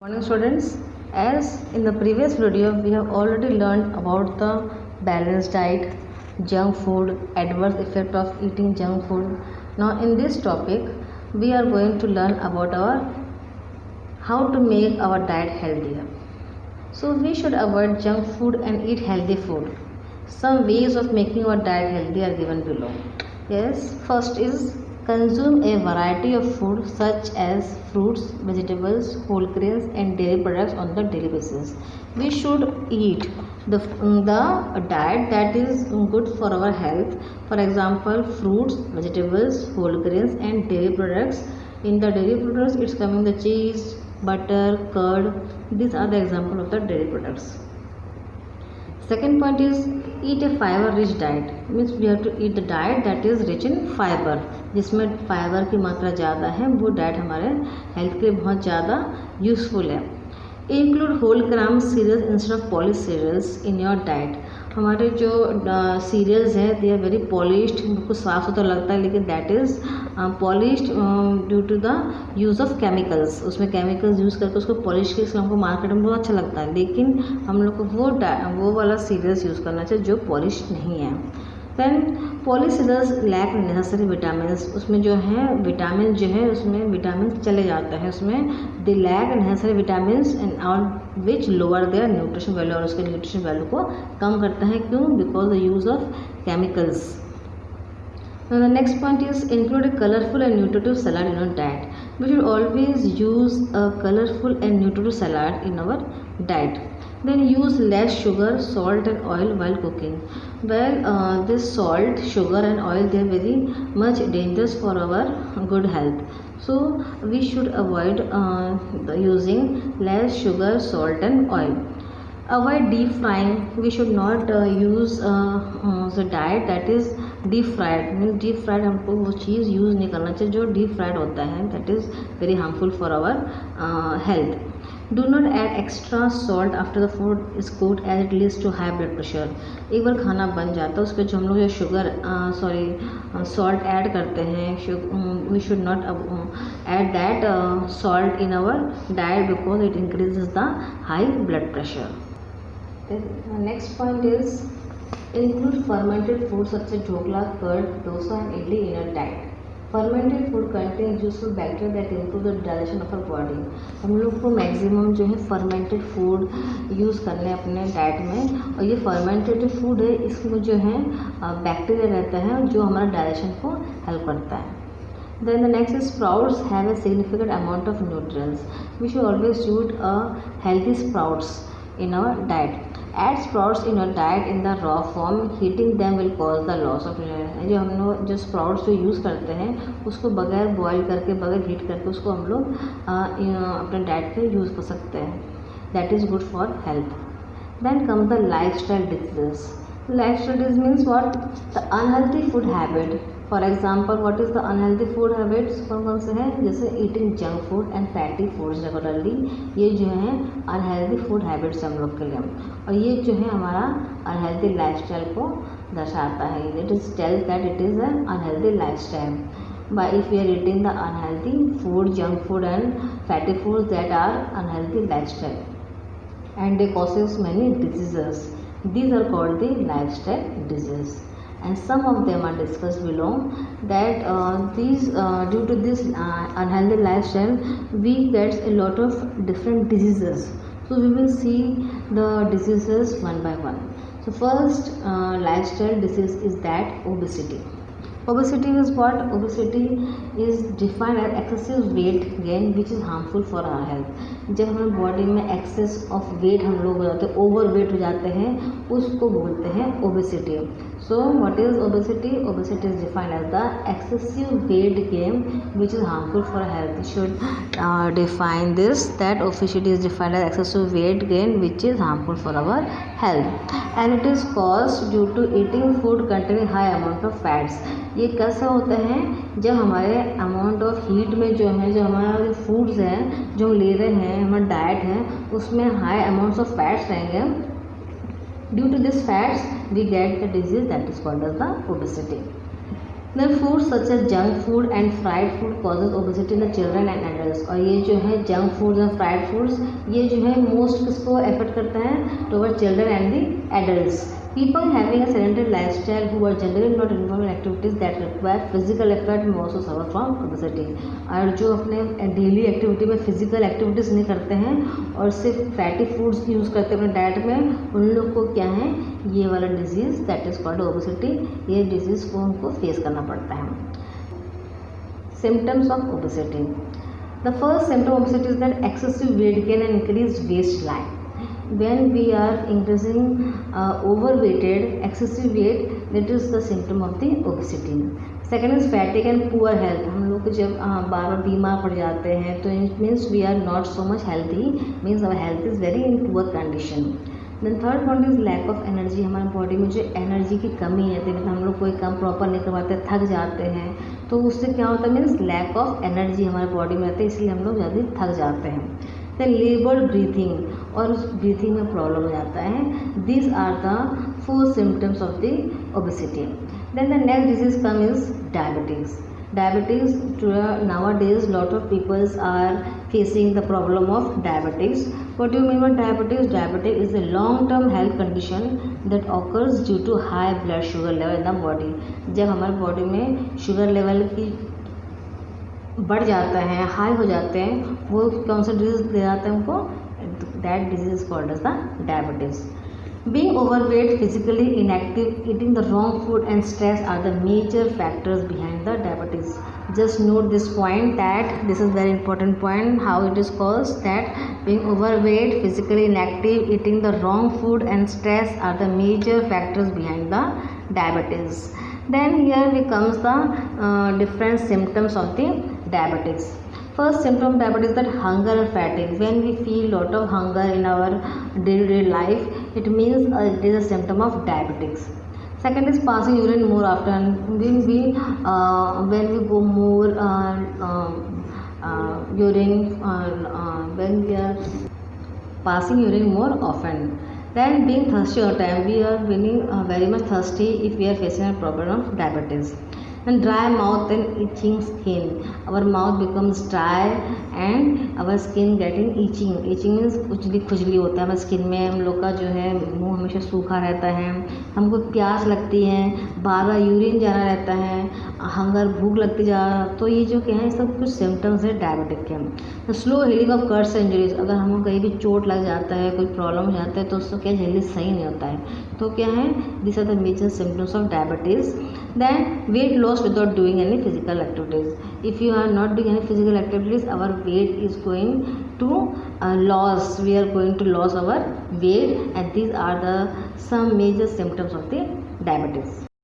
Morning students, as in the previous video we have already learned about the balanced diet, junk food, adverse effect of eating junk food. Now in this topic we are going to learn about our how to make our diet healthier. So we should avoid junk food and eat healthy food. Some ways of making our diet healthy are given below. Yes, first is consume a variety of food such as fruits, vegetables, whole grains and dairy products on the daily basis. We should eat the diet that is good for our health. For example, fruits, vegetables, whole grains and dairy products. In the dairy products, it's coming the cheese, butter, curd. These are the example of the dairy products. Second point is eat a fiber rich diet. Means we have to eat the diet that is rich in fiber, जिसमें fibre की मात्रा ज़्यादा है. वो diet हमारे health के लिए बहुत ज़्यादा यूज़फुल है. Include whole grain cereals instead of polish cereals in your diet. हमारे जो सीरियल्स हैं दे आर वेरी पॉलिश्ड, बिल्कुल साफ़ सुथरा लगता है, लेकिन that is polished due to the use of chemicals. उसमें केमिकल्स यूज़ करके उसको पॉलिश के इसलिए हमको मार्केट में बहुत अच्छा लगता है, लेकिन हम लोग को वो वाला सीरियल्स यूज़ करना चाहिए जो पॉलिश नहीं है. Than polished cereals lack necessary vitamin. उसमें जो है विटामिन जो है उसमें विटामिन चले जाते हैं, उसमें they lack necessary vitamin and और which lower their nutrition value, और उसके न्यूट्रिशन वैल्यू को कम करता है. क्यों? Because the use of chemicals. Now the next point is include a colorful and nutritive salad in our diet. We should always use a colorful and nutritive salad in our diet. Then use less sugar, salt and oil while cooking. Well, this salt, sugar and oil, they are very much dangerous for our good health. So we should avoid using less sugar, salt and oil. Avoid deep frying. We should not use the diet that is deep fried. Means deep fried हमको वो चीज़ use नहीं करना चाहिए जो deep fried होता है. That is very harmful for our health. Do not add extra salt after the food is cooked as it leads to high blood pressure. एक बार खाना बन जाता है उसके जो हम लोग शुगर सॉल्ट ऐड करते हैं, we should not add that salt in our diet because it increases the high blood pressure. Next point is include fermented food such as dhokla, curd, dosa and idli in your diet. Fermented food contains useful bacteria that improve the digestion of our body. हम लोग को maximum जो है fermented food use करने अपने diet में, और ये fermented फूड है इसमें जो है बैक्टीरिया रहता है जो हमारा डाइजेशन को हेल्प करता है. Then the next is sprouts have a significant amount of nutrients. We should always use a healthy sprouts in our diet. Add sprouts in your diet in the raw form. Heating them will cause the loss of nutrients. जो हम लोग जो sprouts जो use करते हैं उसको बगैर boil करके बगैर हीट करके उसको हम लोग अपने डाइट पे यूज़ कर सकते हैं. That is good for health. Then comes the lifestyle diseases. Lifestyle disease means what? The unhealthy food habit. For example what is the unhealthy food habits कौन कौन से हैं? जैसे eating junk food and fatty foods regularly. ये जो है unhealthy food habits हम लोग के लिए, और ये जो है हमारा अनहेल्दी लाइफस्टाइल को दर्शाता है. It is tells that it is an unhealthy lifestyle. By if we are eating the unhealthy food, junk food and fatty foods, that are unhealthy lifestyle and they causes many diseases. These are called the lifestyle diseases. And some of them are discussed below. That due to this unhealthy lifestyle we get a lot of different diseases. So we will see the diseases one by one. So first lifestyle disease is that obesity. Obesity is what? Obesity is defined as excessive weight gain which is harmful for our health. जब हमारे body में access of weight हम लोग हो जाते हैं, over weight हो जाते हैं, उसको बोलते हैं obesity. So what is obesity? Obesity is defined as the excessive weight gain which is harmful for health. Should define this that obesity is defined as excessive weight gain which is harmful for our health and it is caused due to eating food containing high amount of fats. ये कैसा होता है? जब हमारे amount of heat में जो है जो हमारा जो फूड्स हैं जो हम ले रहे हैं, हमारा डाइट है उसमें हाई अमाउंट्स ऑफ फैट्स रहेंगे. Due to this fats we get the disease that is called as the obesity. Then food such as junk food and fried food causes obesity in the children and adults. और ये जो है junk foods और fried foods ये जो है most किसको affect करता है toward children and the adults. People having a sedentary lifestyle who are generally not involved in activities that require physical effort may also suffer from obesity. और जो अपने डेली एक्टिविटी में फिजिकल एक्टिविटीज़ नहीं करते हैं और सिर्फ फैटी फूड्स यूज़ करते हैं अपने डाइट में, उन लोग को क्या है ये वाला disease that is called obesity, ये डिजीज़ को उनको फेस करना पड़ता है. Symptoms of obesity. The first symptom of obesity is that excessive weight gain and increased waistline. When we are increasing overweighted, excessive weight, that is the symptom of the obesity. Second is fatigue and poor health. हम लोग जब बार बार बीमार पड़ जाते हैं तो it means we are not so much healthy, means our health is very in poor condition. Then third point is lack of energy. हमारे body में जो एनर्जी की कमी है, तो हम लोग कोई काम प्रॉपर नहीं कर पाते, थक जाते हैं, तो उससे क्या होता है मीन्स लैक ऑफ एनर्जी हमारे बॉडी में रहती है, इसलिए हम लोग जल्दी थक जाते हैं. देन लेबर्ड ब्रीथिंग, और उस ब्रीथिंग में प्रॉब्लम हो जाता है. These are the 4 symptoms of the obesity. Then the next disease come is diabetes. Diabetes, nowadays lot of peoples are facing the problem of diabetes. What do you mean by diabetes? Diabetes is a long-term health condition that occurs due to high blood sugar level in the body. जब हमारे body में sugar level की बढ़ जाता है, high हो जाते हैं, वो कौन सा डिजीज दे जाता है हमको? That disease is called as the diabetes. Being overweight, physically inactive, eating the wrong food and stress are the major factors behind the diabetes. Just note this point, that this is very important point, how it is caused, that being overweight, physically inactive, eating the wrong food and stress are the major factors behind the diabetes. Then here comes the different symptoms of the diabetes. First symptom of diabetes is that hunger and fatigue. When we feel lot of hunger in our day-to-day life, it means it is a symptom of diabetes. Second is passing urine more often. When we go more urine, when we are passing urine more often. Then being thirsty all the time. We are feeling very much thirsty if we are facing a problem of diabetes. And dry mouth and itching skin. Our mouth becomes dry and our skin getting itching. Itching means खुजली होता है हमारे skin में, हम लोग का जो है मुंह हमेशा सूखा रहता है, हमको प्यास लगती है, बार बार यूरिन जाना रहता है, हंगर भूख लगती जा, तो ये जो क्या है सब कुछ सिम्टम्स है डायबिटिक के. तो slow healing of cuts injuries. अगर हमको कहीं भी चोट लग जाता है, कोई प्रॉब्लम हो जाता है, तो उसको क्या जल्दी सही नहीं होता है, तो क्या है this are the major symptoms of diabetes. Then weight loss without doing any physical activities. If you are not doing any physical activities, our weight is going to loss. We are going to lose our weight, and these are the some major symptoms of the diabetes.